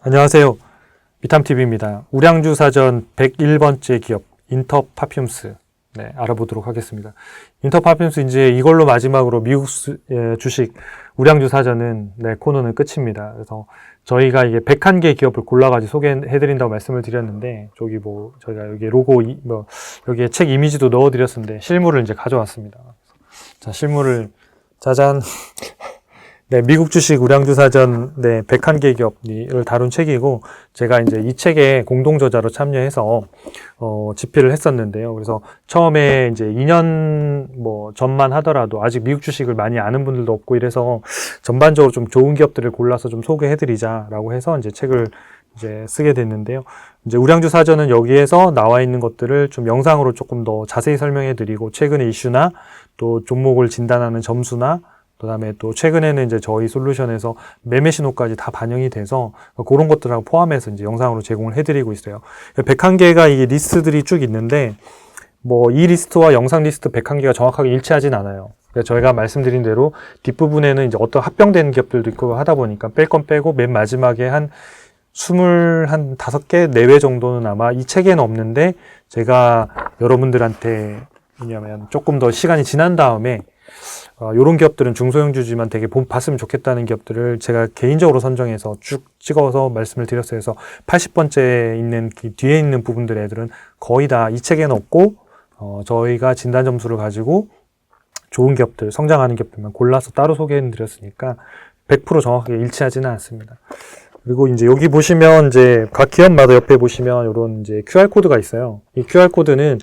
안녕하세요. 비탐TV입니다. 우량주 사전 101번째 기업 인터파퓸스 알아보도록 하겠습니다. 인터파퓸스 이제 이걸로 마지막으로 미국 주식 우량주 사전은 코너는 끝입니다. 그래서 저희가 이게 101개 기업을 골라가지고 소개해드린다고 말씀을 드렸는데 저기 저희가 여기 로고 여기에 책 이미지도 넣어드렸었는데 실물을 이제 가져왔습니다. 자, 실물을 짜잔. 미국 주식 우량주 사전 101개 기업을 다룬 책이고 제가 이제 이 책에 공동 저자로 참여해서 집필을 했었는데요. 그래서 처음에 이제 2년 전만 하더라도 아직 미국 주식을 많이 아는 분들도 없고 이래서 전반적으로 좀 좋은 기업들을 골라서 좀 소개해드리자라고 해서 이제 책을 이제 쓰게 됐는데요. 이제 우량주 사전은 여기에서 나와 있는 것들을 좀 영상으로 조금 더 자세히 설명해드리고 최근의 이슈나 또 종목을 진단하는 점수나 그다음에 또 최근에는 이제 저희 솔루션에서 매매 신호까지 다 반영이 돼서 그런 것들하고 포함해서 이제 영상으로 제공을 해드리고 있어요. 101개가 이게 리스트들이 쭉 있는데 이 리스트와 영상 리스트 101개가 정확하게 일치하진 않아요. 저희가 말씀드린 대로 뒷부분에는 이제 어떤 합병된 기업들도 있고 하다 보니까 뺄 건 빼고 맨 마지막에 한 25개 내외 정도는 아마 이 책에는 없는데 제가 여러분들한테 왜냐면 조금 더 시간이 지난 다음에 요런 기업들은 중소형주지만 되게 봤으면 좋겠다는 기업들을 제가 개인적으로 선정해서 쭉 찍어서 말씀을 드렸어요. 그래서 80번째 있는 뒤에 있는 부분들 애들은 거의 다 이 책에는 없고 저희가 진단 점수를 가지고 좋은 기업들, 성장하는 기업들만 골라서 따로 소개해 드렸으니까 100% 정확하게 일치하지는 않습니다. 그리고 이제 여기 보시면 이제 각 기업마다 옆에 보시면 요런 이제 QR코드가 있어요. 이 QR코드는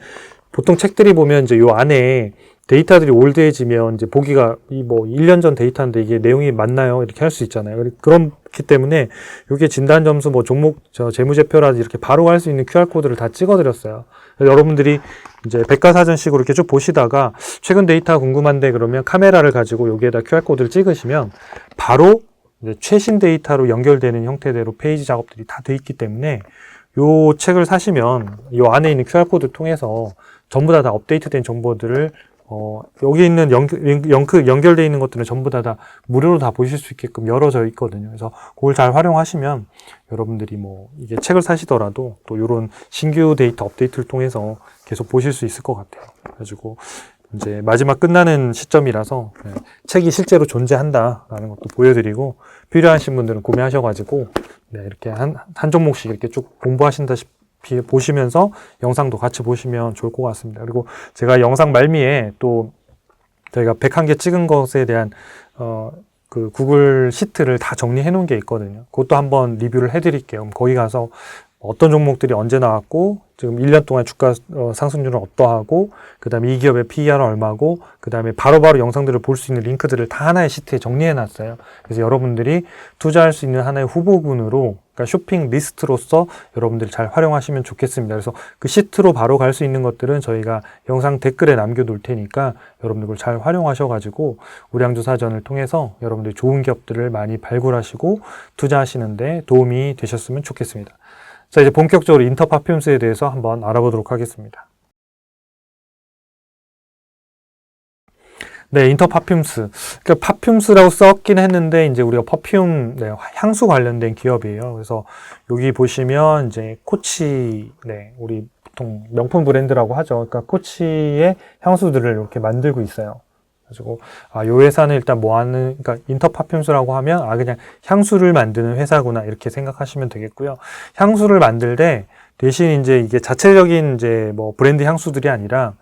보통 책들이 보면 이제 요 안에 데이터들이 올드해지면 이제 보기가 1년 전 데이터인데 이게 내용이 맞나요? 이렇게 할 수 있잖아요. 그렇기 때문에 이게 진단 점수 종목 재무제표라든지 이렇게 바로 할 수 있는 QR코드를 다 찍어드렸어요. 여러분들이 이제 백과사전식으로 이렇게 쭉 보시다가 최근 데이터 궁금한데 그러면 카메라를 가지고 여기에다 QR코드를 찍으시면 바로 이제 최신 데이터로 연결되는 형태대로 페이지 작업들이 다 돼 있기 때문에 요 책을 사시면 요 안에 있는 QR코드 통해서 전부 다 업데이트된 정보들을 여기 있는 연결되어 있는 것들은 전부 다 무료로 다 보실 수 있게끔 열어져 있거든요. 그래서 그걸 잘 활용하시면 여러분들이 이게 책을 사시더라도 또 이런 신규 데이터 업데이트를 통해서 계속 보실 수 있을 것 같아요. 그래가지고 이제 마지막 끝나는 시점이라서 책이 실제로 존재한다라는 것도 보여드리고 필요하신 분들은 구매하셔가지고 이렇게 한 종목씩 이렇게 쭉 공부하신다시피 보시면서 영상도 같이 보시면 좋을 것 같습니다. 그리고 제가 영상 말미에 또 저희가 101개 찍은 것에 대한 그 구글 시트를 다 정리해 놓은 게 있거든요. 그것도 한번 리뷰를 해 드릴게요. 거기 가서 어떤 종목들이 언제 나왔고 지금 1년 동안 주가 상승률은 어떠하고 그 다음에 이 기업의 PER은 얼마고 그 다음에 바로바로 영상들을 볼 수 있는 링크들을 다 하나의 시트에 정리해 놨어요. 그래서 여러분들이 투자할 수 있는 하나의 후보군으로 그러니까 쇼핑 리스트로서 여러분들이 잘 활용하시면 좋겠습니다. 그래서 그 시트로 바로 갈 수 있는 것들은 저희가 영상 댓글에 남겨 놓을 테니까 여러분들 그걸 잘 활용하셔가지고 우량주 사전을 통해서 여러분들이 좋은 기업들을 많이 발굴하시고 투자하시는데 도움이 되셨으면 좋겠습니다. 자, 이제 본격적으로 인터파퓸스에 대해서 한번 알아보도록 하겠습니다. 인터파퓸스. 그러니까 파퓸스라고 썼긴 했는데, 이제 우리가 퍼퓸, 향수 관련된 기업이에요. 그래서 여기 보시면 이제 코치, 우리 보통 명품 브랜드라고 하죠. 그러니까 코치의 향수들을 이렇게 만들고 있어요. 가지고 요 회사는 일단 그러니까 인터파퓸스라고 하면 그냥 향수를 만드는 회사구나 이렇게 생각하시면 되겠고요. 향수를 만들 때 대신 이제 이게 자체적인 이제 브랜드 향수들이 아니라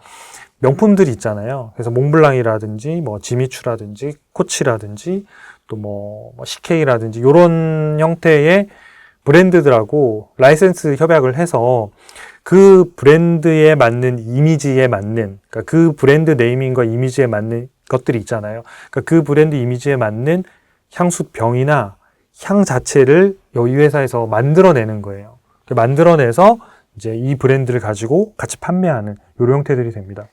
명품들이 있잖아요. 그래서 몽블랑이라든지 지미추라든지 코치라든지 또 CK라든지 이런 형태의 브랜드들하고 라이센스 협약을 해서 그 브랜드에 맞는 이미지에 맞는 그러니까 그 브랜드 네이밍과 이미지에 맞는 것들이 있잖아요. 그러니까 그 브랜드 이미지에 맞는 향수병이나 향 자체를 이 회사에서 만들어내는 거예요. 만들어내서 이제 이 브랜드를 가지고 같이 판매하는 이런 형태들이 됩니다.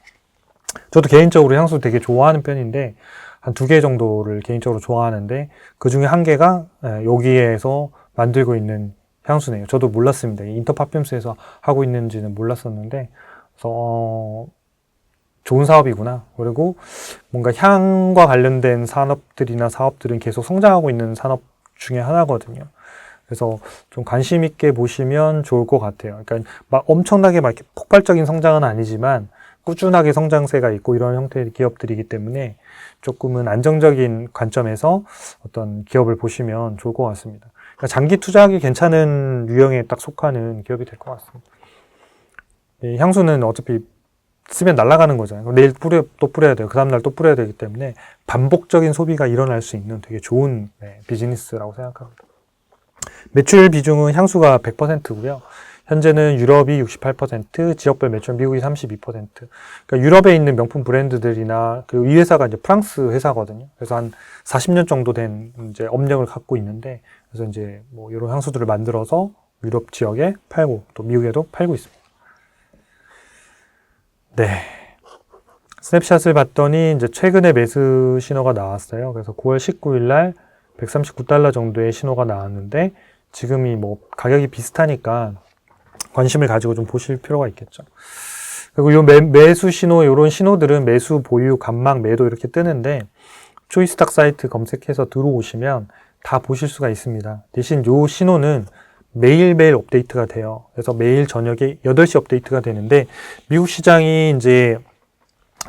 저도 개인적으로 향수 되게 좋아하는 편인데 한 2개 정도를 개인적으로 좋아하는데 그 중에 1개가 여기에서 만들고 있는 향수네요. 저도 몰랐습니다. 인터파퓸스에서 하고 있는지는 몰랐었는데 그래서 좋은 사업이구나. 그리고 뭔가 향과 관련된 산업들이나 사업들은 계속 성장하고 있는 산업 중에 하나거든요. 그래서 좀 관심 있게 보시면 좋을 것 같아요. 그러니까 막 엄청나게 막 이렇게 폭발적인 성장은 아니지만 꾸준하게 성장세가 있고 이런 형태의 기업들이기 때문에 조금은 안정적인 관점에서 어떤 기업을 보시면 좋을 것 같습니다. 그러니까 장기 투자하기 괜찮은 유형에 딱 속하는 기업이 될 것 같습니다. 이 향수는 어차피 쓰면 날아가는 거잖아요. 내일 또 뿌려야 돼요. 그 다음날 또 뿌려야 되기 때문에 반복적인 소비가 일어날 수 있는 되게 좋은 비즈니스라고 생각합니다. 매출 비중은 향수가 100%고요. 현재는 유럽이 68%, 지역별 매출 미국이 32%. 그러니까 유럽에 있는 명품 브랜드들이나 그리고 이 회사가 이제 프랑스 회사거든요. 그래서 한 40년 정도 된 이제 업력을 갖고 있는데, 그래서 이제 뭐 이런 향수들을 만들어서 유럽 지역에 팔고 또 미국에도 팔고 있습니다. 네. 스냅샷을 봤더니 이제 최근에 매수 신호가 나왔어요. 그래서 9월 19일 날 139달러 정도의 신호가 나왔는데 지금이 뭐 가격이 비슷하니까 관심을 가지고 좀 보실 필요가 있겠죠. 그리고 요 매수 신호, 요런 신호들은 매수, 보유, 감막, 매도 이렇게 뜨는데 초이스탁 사이트 검색해서 들어오시면 다 보실 수가 있습니다. 대신 요 신호는 매일매일 업데이트가 돼요. 그래서 매일 저녁에 8시 업데이트가 되는데 미국 시장이 이제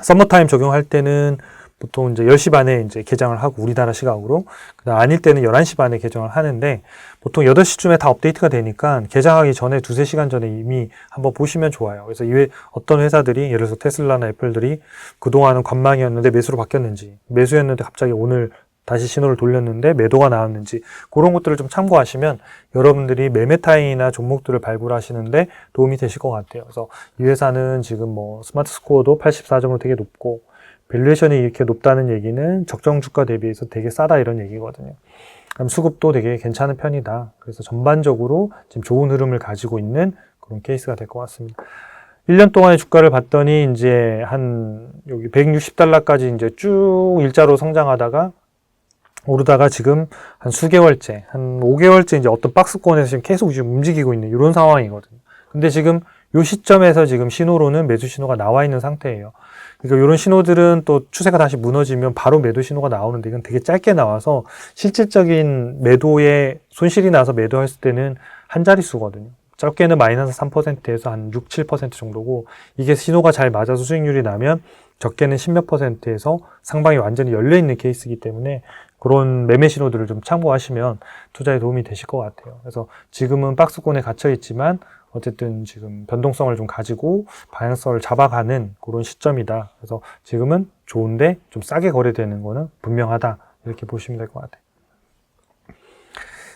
서머타임 적용할 때는 보통 이제 10시 반에 이제 개장을 하고 우리나라 시각으로 아닐 때는 11시 반에 개장을 하는데 보통 8시쯤에 다 업데이트가 되니까 개장하기 전에 2-3시간 전에 이미 한번 보시면 좋아요. 그래서 이외 어떤 회사들이 예를 들어서 테슬라나 애플들이 그동안은 관망이었는데 매수로 바뀌었는지 매수였는데 갑자기 오늘 다시 신호를 돌렸는데 매도가 나왔는지 그런 것들을 좀 참고하시면 여러분들이 매매 타임이나 종목들을 발굴하시는데 도움이 되실 것 같아요. 그래서 이 회사는 지금 뭐 스마트 스코어도 84점으로 되게 높고 밸류에이션이 이렇게 높다는 얘기는 적정 주가 대비해서 되게 싸다 이런 얘기거든요. 그럼 수급도 되게 괜찮은 편이다. 그래서 전반적으로 지금 좋은 흐름을 가지고 있는 그런 케이스가 될 것 같습니다. 1년 동안의 주가를 봤더니 이제 한 여기 160달러까지 이제 쭉 일자로 성장하다가 오르다가 지금 한 수개월째, 한 5개월째 이제 어떤 박스권에서 지금 계속 지금 움직이고 있는 이런 상황이거든요. 근데 지금 요 시점에서 지금 신호로는 매수 신호가 나와 있는 상태예요. 그러니까 이런 신호들은 또 추세가 다시 무너지면 바로 매도 신호가 나오는데 이건 되게 짧게 나와서 실질적인 매도에 손실이 나서 매도했을 때는 한 자릿수거든요. 적게는 마이너스 3%에서 한 6, 7% 정도고 이게 신호가 잘 맞아서 수익률이 나면 적게는 10몇 %에서 상방이 완전히 열려있는 케이스이기 때문에 그런 매매 신호들을 좀 참고하시면 투자에 도움이 되실 것 같아요. 그래서 지금은 박스권에 gat혀 있지만 어쨌든 지금 변동성을 좀 가지고 방향성을 잡아가는 그런 시점이다. 그래서 지금은 좋은데 좀 싸게 거래되는 거는 분명하다. 이렇게 보시면 될 것 같아요.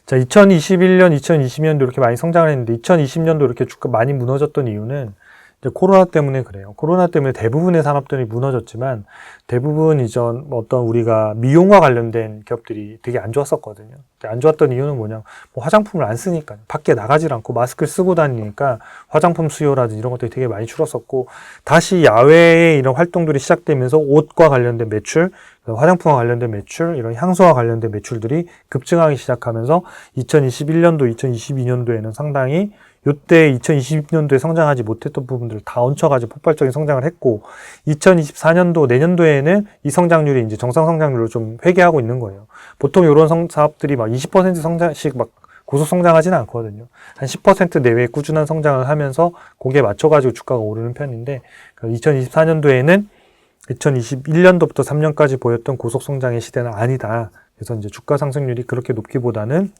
자, 2021년, 2020년도 이렇게 많이 성장을 했는데 2020년도 이렇게 주가 많이 무너졌던 이유는 이제 코로나 때문에 그래요. 코로나 때문에 대부분의 산업들이 무너졌지만 대부분 이전 어떤 우리가 미용과 관련된 기업들이 되게 안 좋았었거든요. 안 좋았던 이유는 뭐냐? 뭐 화장품을 안 쓰니까 밖에 나가질 않고 마스크를 쓰고 다니니까 화장품 수요라든지 이런 것들이 되게 많이 줄었었고 다시 야외에 이런 활동들이 시작되면서 옷과 관련된 매출, 화장품과 관련된 매출, 이런 향수와 관련된 매출들이 급증하기 시작하면서 2021년도, 2022년도에는 상당히 요때 2020년도에 성장하지 못했던 부분들을 다 얹혀가지고 폭발적인 성장을 했고 2024년도 내년도에는 이 성장률이 이제 정상 성장률로 좀 회귀하고 있는 거예요. 보통 이런 사업들이 막 20% 성장씩 막 고속 성장하지는 않거든요. 한 10% 내외의 꾸준한 성장을 하면서 거기에 맞춰가지고 주가가 오르는 편인데 2024년도에는 2021년도부터 3년까지 보였던 고속 성장의 시대는 아니다. 그래서 이제 주가 상승률이 그렇게 높기보다는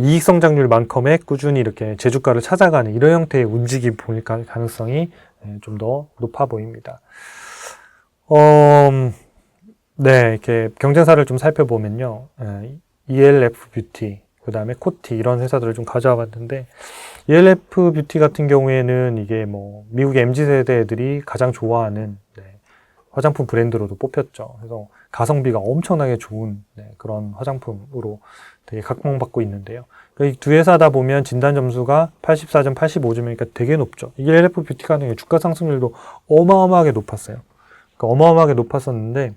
이익 성장률만큼의 꾸준히 이렇게 재주가를 찾아가는 이런 형태의 움직임 보일 가능성이 좀 더 높아 보입니다. 네, 이렇게 경쟁사를 좀 살펴보면요. ELF 뷰티, 그 다음에 코티 이런 회사들을 좀 가져와 봤는데 ELF 뷰티 같은 경우에는 이게 뭐 미국의 MZ세대 애들이 가장 좋아하는 화장품 브랜드로도 뽑혔죠. 그래서 가성비가 엄청나게 좋은 그런 화장품으로 되게 각광받고 있는데요. 이 두 회사다 보면 진단 점수가 84점, 85점이니까 되게 높죠. 이게 LF 뷰티 같은 경우 주가 상승률도 어마어마하게 높았어요. 그러니까 어마어마하게 높았었는데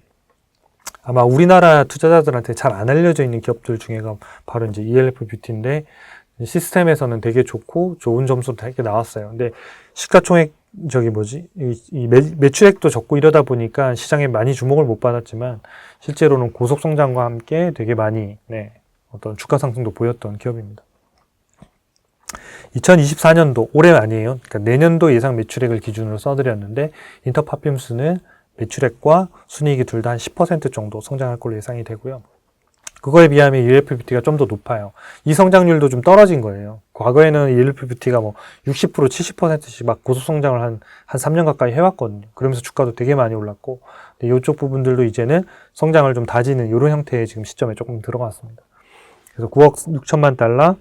아마 우리나라 투자자들한테 잘 안 알려져 있는 기업들 중에가 바로 이제 ELF 뷰티인데 시스템에서는 되게 좋고 좋은 점수도 되게 나왔어요. 근데 시가총액 매출액도 적고 이러다 보니까 시장에 많이 주목을 못 받았지만 실제로는 고속 성장과 함께 되게 많이 어떤 주가 상승도 보였던 기업입니다. 2024년도 올해 아니에요. 그러니까 내년도 예상 매출액을 기준으로 써드렸는데 인터파핌스는 매출액과 순이익이 둘 다 한 10% 정도 성장할 걸로 예상이 되고요. 그거에 비하면 ELFBT가 좀 더 높아요. 이 성장률도 좀 떨어진 거예요. 과거에는 ELFBT가 뭐 60%, 70%씩 막 고속 성장을 한 3년 가까이 해왔거든요. 그러면서 주가도 되게 많이 올랐고, 이쪽 부분들도 이제는 성장을 좀 다지는 이런 형태의 지금 시점에 조금 들어갔습니다. 그래서 9억 6천만 달러,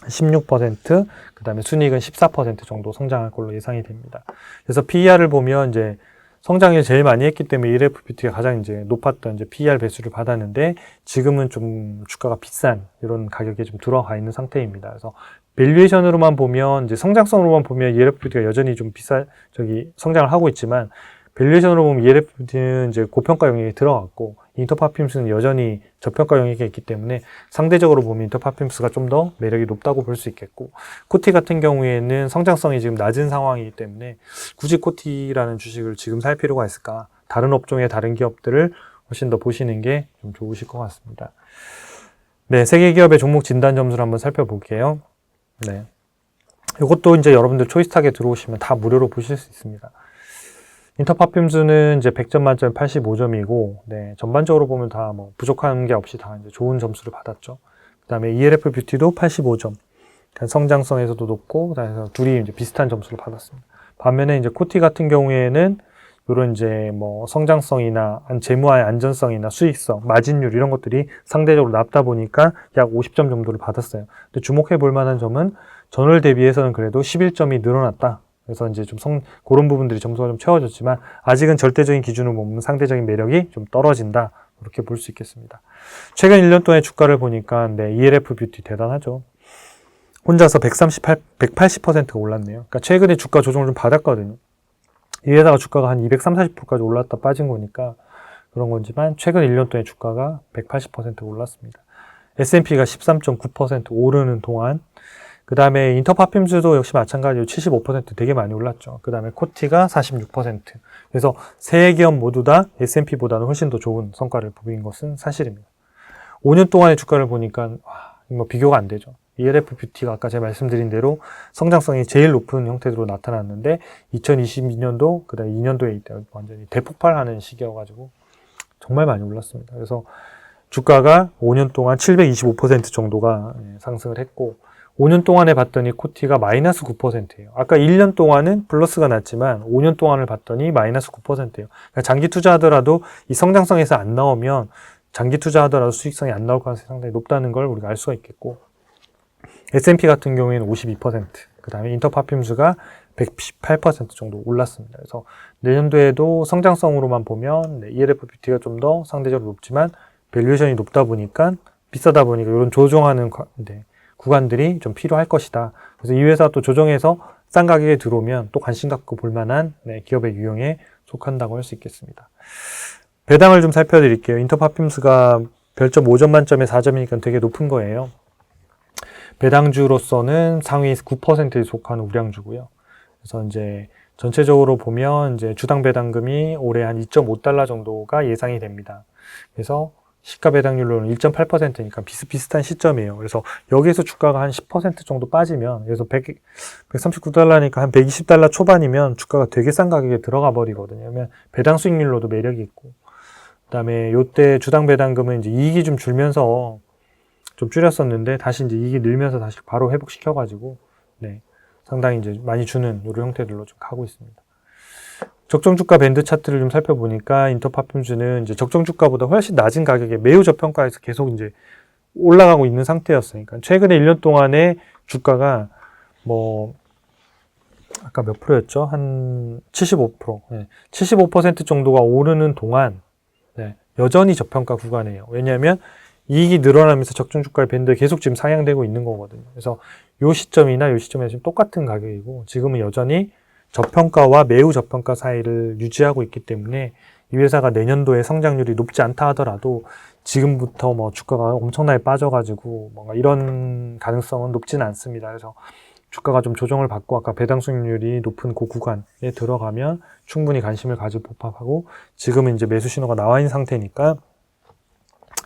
16%, 그 다음에 순이익은 14% 정도 성장할 걸로 예상이 됩니다. 그래서 PER을 보면 이제 성장을 제일 많이 했기 때문에 ELFBT가 가장 이제 높았던 이제 PER 배수를 받았는데 지금은 좀 주가가 비싼 이런 가격에 좀 들어가 있는 상태입니다. 그래서 밸류에이션으로만 보면 이제 성장성으로만 보면 ELFBT가 여전히 좀 성장을 하고 있지만 밸류에이션으로 보면 ELFBT는 이제 고평가 영역에 들어갔고 인터파핌스는 여전히 저평가 영역에 있기 때문에 상대적으로 보면 인터파핌스가 좀 더 매력이 높다고 볼 수 있겠고 코티 같은 경우에는 성장성이 지금 낮은 상황이기 때문에 굳이 코티라는 주식을 지금 살 필요가 있을까? 다른 업종의 다른 기업들을 훨씬 더 보시는 게 좀 좋으실 것 같습니다. 네, 세계 기업의 종목 진단 점수를 한번 살펴볼게요. 네, 이것도 이제 여러분들 초이스탁에 들어오시면 다 무료로 보실 수 있습니다. 인터파핌스는 이제 100점 만점에 85점이고, 네, 전반적으로 보면 다 뭐 부족한 게 없이 다 이제 좋은 점수를 받았죠. 그 다음에 ELFBT도 85점. 성장성에서도 높고, 그래서 둘이 이제 비슷한 점수를 받았습니다. 반면에 이제 코티 같은 경우에는 이런 이제 뭐 성장성이나 재무와의 안전성이나 수익성, 마진율 이런 것들이 상대적으로 낮다 보니까 약 50점 정도를 받았어요. 근데 주목해 볼 만한 점은 전월 대비해서는 그래도 11점이 늘어났다. 그래서 이제 좀 그런 부분들이 점수가 좀 채워졌지만 아직은 절대적인 기준으로 보면 상대적인 매력이 좀 떨어진다. 이렇게 볼 수 있겠습니다. 최근 1년 동안의 주가를 보니까 네, ELFBT 대단하죠. 혼자서 180%가 올랐네요. 그러니까 최근에 주가 조정을 좀 받았거든요. 이 회사가 주가가 한 230, 40%까지 올랐다 빠진 거니까 그런 거지만 최근 1년 동안의 주가가 180% 올랐습니다. S&P가 13.9% 오르는 동안 그 다음에 인터파핌스도 역시 마찬가지로 75% 되게 많이 올랐죠. 그 다음에 코티가 46%. 그래서 세 기업 모두 다 S&P보다는 훨씬 더 좋은 성과를 보인 것은 사실입니다. 5년 동안의 주가를 보니까 뭐 비교가 안 되죠. ELFBT가 아까 제가 말씀드린 대로 성장성이 제일 높은 형태로 나타났는데 2022년도 그 다음에 2년도에 이때 완전히 대폭발하는 시기여가지고 정말 많이 올랐습니다. 그래서 주가가 5년 동안 725% 정도가 상승을 했고 5년 동안에 봤더니 코티가 마이너스 9%예요. 아까 1년 동안은 플러스가 났지만 5년 동안을 봤더니 마이너스 9%예요. 그러니까 장기 투자하더라도 이 성장성에서 안 나오면 장기 투자하더라도 수익성이 안 나올 가능성이 상당히 높다는 걸 우리가 알 수가 있겠고 S&P 같은 경우에는 52%, 그 다음에 인터파핌스가 118% 정도 올랐습니다. 그래서 내년도에도 성장성으로만 보면 ELFBT가 좀 더 상대적으로 높지만 밸류에이션이 높다 보니까 비싸다 보니까 이런 조정하는 구간들이 좀 필요할 것이다. 그래서 이 회사 또 조정해서 싼 가격에 들어오면 또 관심 갖고 볼 만한 기업의 유형에 속한다고 할 수 있겠습니다. 배당을 좀 살펴드릴게요. 인터파핌스가 별점 5점 만점에 4점이니까 되게 높은 거예요. 배당주로서는 상위 9%에 속하는 우량주고요. 그래서 이제 전체적으로 보면 이제 주당 배당금이 올해 한 2.5달러 정도가 예상이 됩니다. 그래서 시가 배당률로는 1.8%니까 비슷비슷한 시점이에요. 그래서 여기에서 주가가 한 10% 정도 빠지면, 그래서 139달러니까 한 120달러 초반이면 주가가 되게 싼 가격에 들어가 버리거든요. 그러면 배당 수익률로도 매력이 있고, 그 다음에 요때 주당 배당금은 이제 이익이 좀 줄면서 좀 줄였었는데, 다시 이제 이익이 늘면서 다시 바로 회복시켜가지고, 네, 상당히 이제 많이 주는 이런 형태들로 좀 가고 있습니다. 적정 주가 밴드 차트를 좀 살펴보니까 인터파핌스는 이제 적정 주가보다 훨씬 낮은 가격에 매우 저평가에서 계속 이제 올라가고 있는 상태였으니까 최근에 1년 동안에 주가가 뭐 아까 몇 프로였죠? 한 75%, 네. 75% 정도가 오르는 동안 네, 여전히 저평가 구간이에요. 왜냐하면 이익이 늘어나면서 적정 주가의 밴드가 계속 지금 상향되고 있는 거거든요. 그래서 요 시점이나 요 시점에서 지금 똑같은 가격이고 지금은 여전히 저평가와 매우 저평가 사이를 유지하고 있기 때문에 이 회사가 내년도에 성장률이 높지 않다 하더라도 지금부터 뭐 주가가 엄청나게 빠져가지고 뭔가 이런 가능성은 높지는 않습니다. 그래서 주가가 좀 조정을 받고 아까 배당 수익률이 높은 그 구간에 들어가면 충분히 관심을 가질 법하고 지금은 이제 매수 신호가 나와 있는 상태니까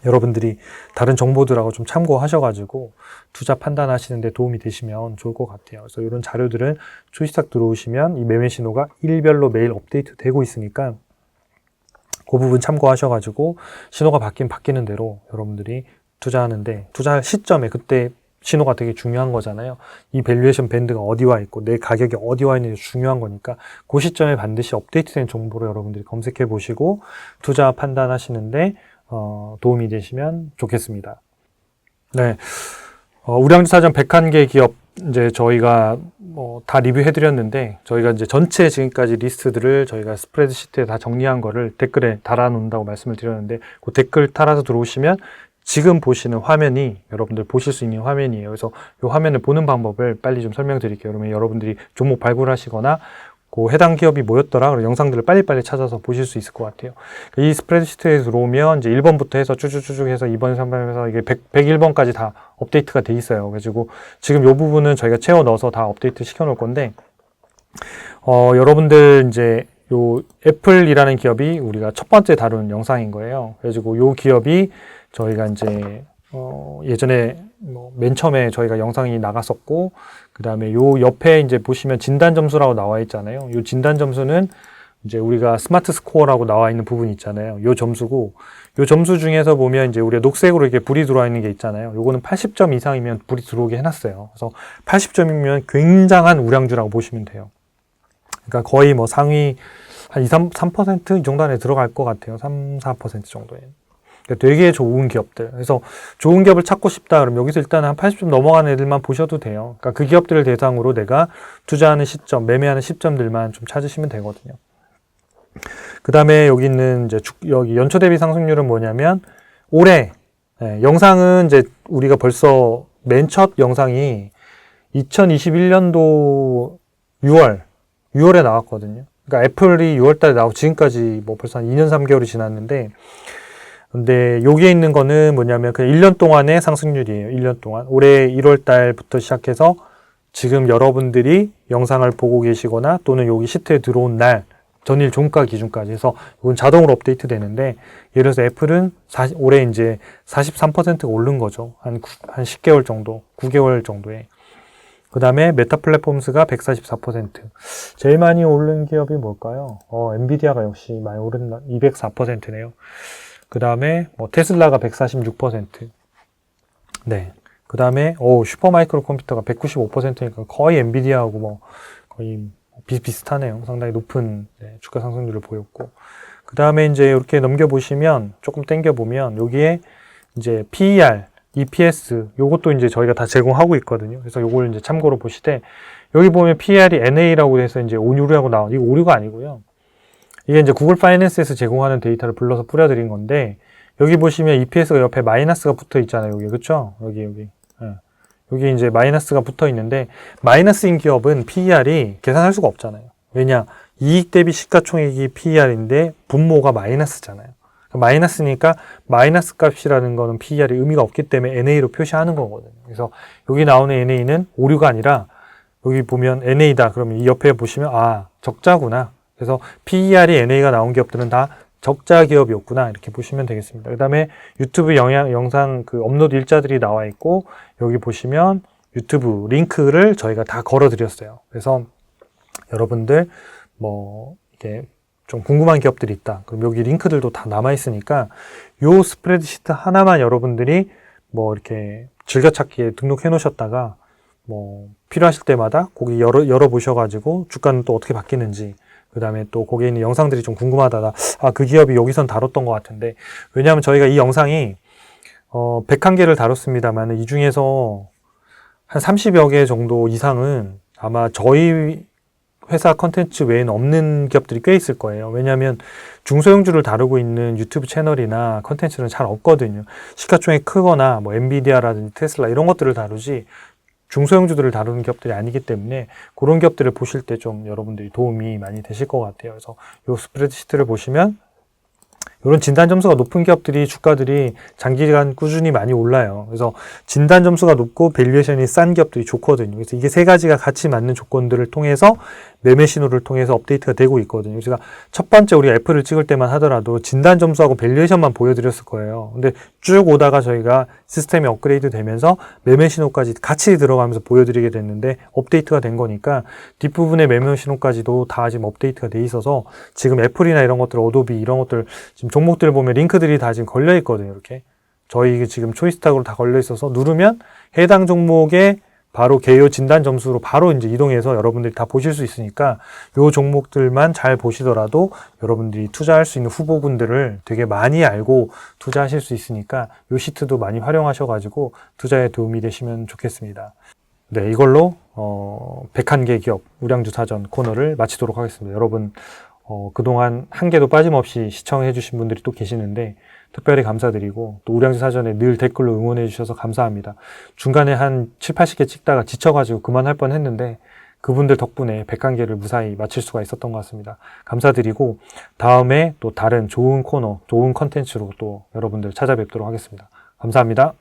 여러분들이 다른 정보들하고 좀 참고하셔가지고 투자 판단하시는 데 도움이 되시면 좋을 것 같아요. 그래서 이런 자료들은 초시작 들어오시면 이 매매 신호가 일별로 매일 업데이트 되고 있으니까 그 부분 참고하셔가지고 신호가 바뀌는 대로 여러분들이 투자하는데, 투자할 시점에 그때 신호가 되게 중요한 거잖아요. 이 밸류에이션 밴드가 어디 와 있고 내 가격이 어디 와 있는지 중요한 거니까 그 시점에 반드시 업데이트된 정보를 여러분들이 검색해 보시고 투자 판단하시는데 도움이 되시면 좋겠습니다. 네, 우량주사전 101개 기업 이제 저희가 다 리뷰해 드렸는데, 저희가 이제 전체 지금까지 리스트들을 저희가 스프레드시트에 다 정리한 거를 댓글에 달아 놓는다고 말씀을 드렸는데, 그 댓글 따라서 들어오시면 지금 보시는 화면이 여러분들 보실 수 있는 화면이에요. 그래서 이 화면을 보는 방법을 빨리 좀 설명드릴게요. 그러면 여러분들이 종목 발굴하시거나 그 해당 기업이 뭐였더라 그런 영상들을 빨리빨리 찾아서 보실 수 있을 것 같아요. 이 스프레드시트에 들어오면 이제 1번부터 해서 쭉쭉쭉 해서 2번, 3번 해서 이게 101번까지 다 업데이트가 돼 있어요. 그래가지고 지금 이 부분은 저희가 채워 넣어서 다 업데이트 시켜 놓을 건데, 여러분들 이제 요 애플이라는 기업이 우리가 첫 번째 다룬 영상인 거예요. 그래가지고 요 기업이 저희가 이제 예전에 맨 처음에 저희가 영상이 나갔었고, 그 다음에 요 옆에 이제 보시면 진단 점수라고 나와 있잖아요. 요 진단 점수는 이제 우리가 스마트 스코어라고 나와 있는 부분이 있잖아요. 요 점수고, 요 점수 중에서 보면 이제 우리가 녹색으로 이렇게 불이 들어와 있는 게 있잖아요. 요거는 80점 이상이면 불이 들어오게 해놨어요. 그래서 80점이면 굉장한 우량주라고 보시면 돼요. 그러니까 거의 뭐 상위 한 3% 이 정도 안에 들어갈 것 같아요. 4% 정도에. 되게 좋은 기업들. 그래서 좋은 기업을 찾고 싶다 그러면 여기서 일단 한 80점 넘어가는 애들만 보셔도 돼요. 그러니까 그 기업들을 대상으로 내가 투자하는 시점, 매매하는 시점들만 좀 찾으시면 되거든요. 그 다음에 여기 있는 이제 여기 연초 대비 상승률은 뭐냐면 올해, 영상은 이제 우리가 벌써 맨 첫 영상이 2021년도 6월에 나왔거든요. 그러니까 애플이 6월 달에 나오고 지금까지 뭐 벌써 한 2년 3개월이 지났는데, 근데 여기에 있는 거는 뭐냐면 그냥 1년 동안의 상승률이에요. 1년 동안. 올해 1월 달부터 시작해서 지금 여러분들이 영상을 보고 계시거나 또는 여기 시트에 들어온 날 전일 종가 기준까지 해서 이건 자동으로 업데이트 되는데, 예를 들어서 애플은 올해 이제 43%가 오른 거죠. 한 10개월 정도, 9개월 정도에. 그 다음에 메타 플랫폼스가 144%. 제일 많이 오른 기업이 뭘까요? 엔비디아가 역시 많이 오른 204%네요. 그 다음에 테슬라가 146%. 네. 그 다음에 슈퍼마이크로 컴퓨터가 195%니까 거의 엔비디아하고 거의 비슷하네요. 상당히 높은 주가 상승률을 보였고. 그 다음에 이제 이렇게 넘겨보시면, 조금 당겨보면 여기에 이제 PER, EPS 요것도 이제 저희가 다 제공하고 있거든요. 그래서 요걸 이제 참고로 보시되, 여기 보면 PER이 NA라고 해서 이제 오류라고 나온, 이거 오류가 아니고요. 이게 이제 구글 파이낸스에서 제공하는 데이터를 불러서 뿌려드린 건데, 여기 보시면 EPS가 옆에 마이너스가 붙어 있잖아요. 여기, 그쵸? 여기. 여기 이제 마이너스가 붙어 있는데, 마이너스인 기업은 PER이 계산할 수가 없잖아요. 왜냐? 이익 대비 시가총액이 PER인데, 분모가 마이너스잖아요. 마이너스니까 마이너스 값이라는 거는 PER이 의미가 없기 때문에 NA로 표시하는 거거든요. 그래서 여기 나오는 NA는 오류가 아니라, 여기 보면 NA다. 그러면 이 옆에 보시면, 적자구나. 그래서 PER이 NA가 나온 기업들은 다 적자 기업이었구나. 이렇게 보시면 되겠습니다. 그 다음에 유튜브 영상 그 업로드 일자들이 나와 있고, 여기 보시면 유튜브 링크를 저희가 다 걸어 드렸어요. 그래서 여러분들 이게 좀 궁금한 기업들이 있다. 그럼 여기 링크들도 다 남아 있으니까 요 스프레드시트 하나만 여러분들이 이렇게 즐겨찾기에 등록해 놓으셨다가 필요하실 때마다 거기 열어 보셔가지고 주가는 또 어떻게 바뀌는지, 그 다음에 또 거기에 있는 영상들이 좀 궁금하다가 그 기업이 여기선 다뤘던 것 같은데, 왜냐하면 저희가 이 영상이 101개를 다뤘습니다만 이 중에서 한 30여 개 정도 이상은 아마 저희 회사 컨텐츠 외에는 없는 기업들이 꽤 있을 거예요. 왜냐하면 중소형주를 다루고 있는 유튜브 채널이나 컨텐츠는 잘 없거든요. 시가총액 크거나 엔비디아라든지 테슬라 이런 것들을 다루지 중소형주들을 다루는 기업들이 아니기 때문에 그런 기업들을 보실 때 좀 여러분들이 도움이 많이 되실 것 같아요. 그래서 이 스프레드시트를 보시면 이런 진단 점수가 높은 기업들이 주가들이 장기간 꾸준히 많이 올라요. 그래서 진단 점수가 높고 밸류에이션이 싼 기업들이 좋거든요. 그래서 이게 세 가지가 같이 맞는 조건들을 통해서 매매 신호를 통해서 업데이트가 되고 있거든요. 제가 첫 번째 우리 애플을 찍을 때만 하더라도 진단 점수하고 밸류에이션만 보여드렸을 거예요. 근데 쭉 오다가 저희가 시스템이 업그레이드 되면서 매매 신호까지 같이 들어가면서 보여드리게 됐는데 업데이트가 된 거니까 뒷부분의 매매 신호까지도 다 지금 업데이트가 돼 있어서 지금 애플이나 이런 것들, 어도비 이런 것들 지금 종목들 보면 링크들이 다 지금 걸려 있거든요. 이렇게 저희 지금 초이스탁으로 다 걸려 있어서 누르면 해당 종목의 바로 개요 진단 점수로 바로 이제 이동해서 여러분들이 다 보실 수 있으니까 요 종목들만 잘 보시더라도 여러분들이 투자할 수 있는 후보군들을 되게 많이 알고 투자하실 수 있으니까 요 시트도 많이 활용하셔가지고 투자에 도움이 되시면 좋겠습니다. 네, 이걸로 101개 기업 우량주 사전 코너를 마치도록 하겠습니다. 여러분 그동안 한 개도 빠짐없이 시청해 주신 분들이 또 계시는데 특별히 감사드리고 또 우량주 사전에 늘 댓글로 응원해 주셔서 감사합니다. 중간에 한 7, 80개 찍다가 지쳐가지고 그만할 뻔 했는데 그분들 덕분에 101개를 무사히 마칠 수가 있었던 것 같습니다. 감사드리고 다음에 또 다른 좋은 코너, 좋은 컨텐츠로 또 여러분들 찾아뵙도록 하겠습니다. 감사합니다.